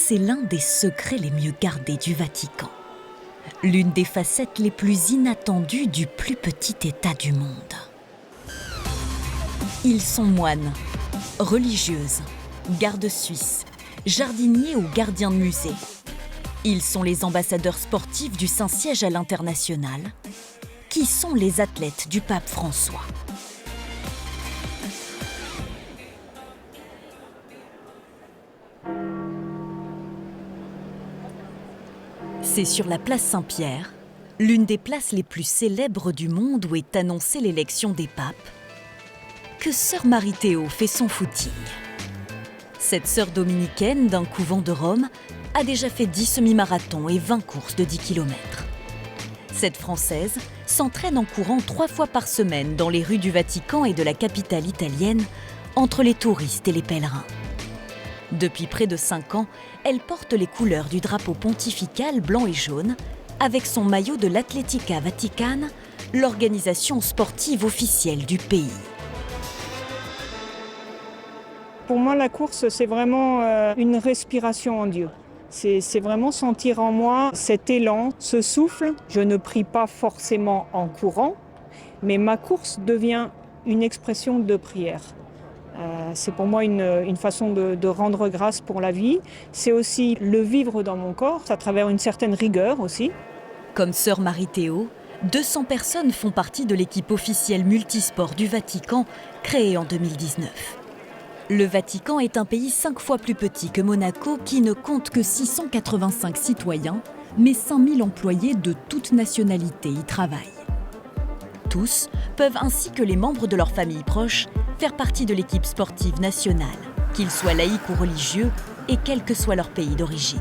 c'est l'un des secrets les mieux gardés du Vatican. L'une des facettes les plus inattendues du plus petit État du monde. Ils sont moines, religieuses, gardes suisses, jardiniers ou gardiens de musée. Ils sont les ambassadeurs sportifs du Saint-Siège à l'international, qui sont les athlètes du pape François. C'est sur la place Saint-Pierre, l'une des places les plus célèbres du monde où est annoncée l'élection des papes, que sœur Marie-Théo fait son footing. Cette sœur dominicaine d'un couvent de Rome a déjà fait 10 semi-marathons et 20 courses de 10 km. Cette Française s'entraîne en courant 3 fois par semaine dans les rues du Vatican et de la capitale italienne, entre les touristes et les pèlerins. Depuis près de 5 ans, elle porte les couleurs du drapeau pontifical blanc et jaune, avec son maillot de l'Atletica Vaticana, l'organisation sportive officielle du pays. Pour moi, la course, c'est vraiment une respiration en Dieu. C'est vraiment sentir en moi cet élan, ce souffle. Je ne prie pas forcément en courant, mais ma course devient une expression de prière. C'est pour moi une façon de rendre grâce pour la vie. C'est aussi le vivre dans mon corps, à travers une certaine rigueur aussi. Comme sœur Marie-Théo, 200 personnes font partie de l'équipe officielle multisport du Vatican, créée en 2019. Le Vatican est un pays 5 fois plus petit que Monaco, qui ne compte que 685 citoyens, mais 5000 employés de toutes nationalités y travaillent. Tous peuvent, ainsi que les membres de leur famille proche, faire partie de l'équipe sportive nationale, qu'ils soient laïcs ou religieux, et quel que soit leur pays d'origine.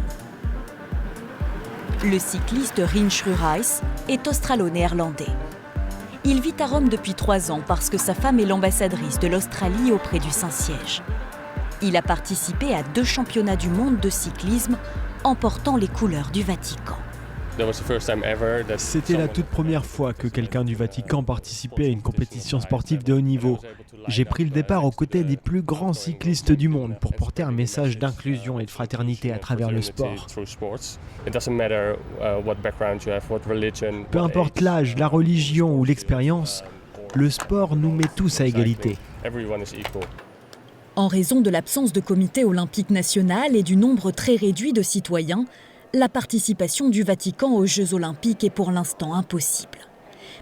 Le cycliste Rijn Schruijs est australo-néerlandais. Il vit à Rome depuis 3 ans parce que sa femme est l'ambassadrice de l'Australie auprès du Saint-Siège. Il a participé à 2 championnats du monde de cyclisme, emportant les couleurs du Vatican. C'était la toute première fois que quelqu'un du Vatican participait à une compétition sportive de haut niveau. J'ai pris le départ aux côtés des plus grands cyclistes du monde pour porter un message d'inclusion et de fraternité à travers le sport. Peu importe l'âge, la religion ou l'expérience, le sport nous met tous à égalité. En raison de l'absence de comité olympique national et du nombre très réduit de citoyens, la participation du Vatican aux Jeux olympiques est pour l'instant impossible.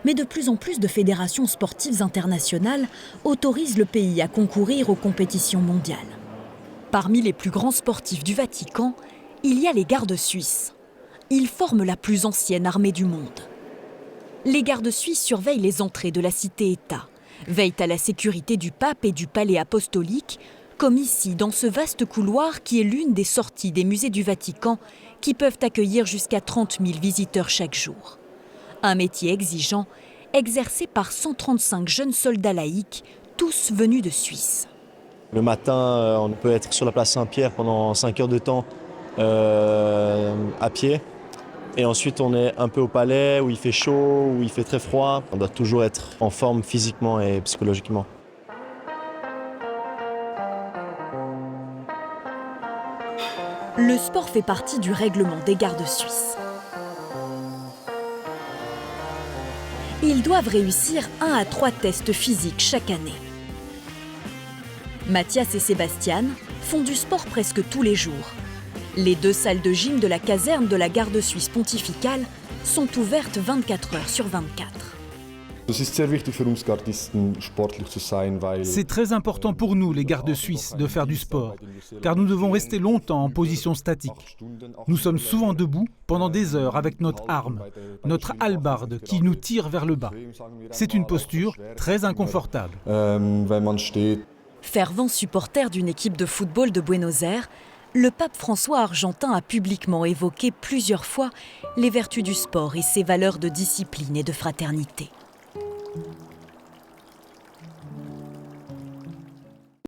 Mais de plus en plus de fédérations sportives internationales autorisent le pays à concourir aux compétitions mondiales. Parmi les plus grands sportifs du Vatican, il y a les gardes suisses. Ils forment la plus ancienne armée du monde. Les gardes suisses surveillent les entrées de la cité-État, veillent à la sécurité du pape et du palais apostolique, comme ici dans ce vaste couloir qui est l'une des sorties des musées du Vatican qui peuvent accueillir jusqu'à 30 000 visiteurs chaque jour. Un métier exigeant, exercé par 135 jeunes soldats laïcs, tous venus de Suisse. Le matin, on peut être sur la place Saint-Pierre pendant 5 heures de temps à pied. Et ensuite, on est un peu au palais où il fait chaud, où il fait très froid. On doit toujours être en forme physiquement et psychologiquement. Le sport fait partie du règlement des gardes suisses. Ils doivent réussir 1 à 3 tests physiques chaque année. Mathias et Sébastien font du sport presque tous les jours. Les 2 salles de gym de la caserne de la garde suisse pontificale sont ouvertes 24 heures sur 24. C'est très important pour nous, les gardes suisses, de faire du sport, car nous devons rester longtemps en position statique. Nous sommes souvent debout pendant des heures avec notre arme, notre hallebarde qui nous tire vers le bas. C'est une posture très inconfortable. Fervent supporter d'une équipe de football de Buenos Aires, le pape François argentin a publiquement évoqué plusieurs fois les vertus du sport et ses valeurs de discipline et de fraternité.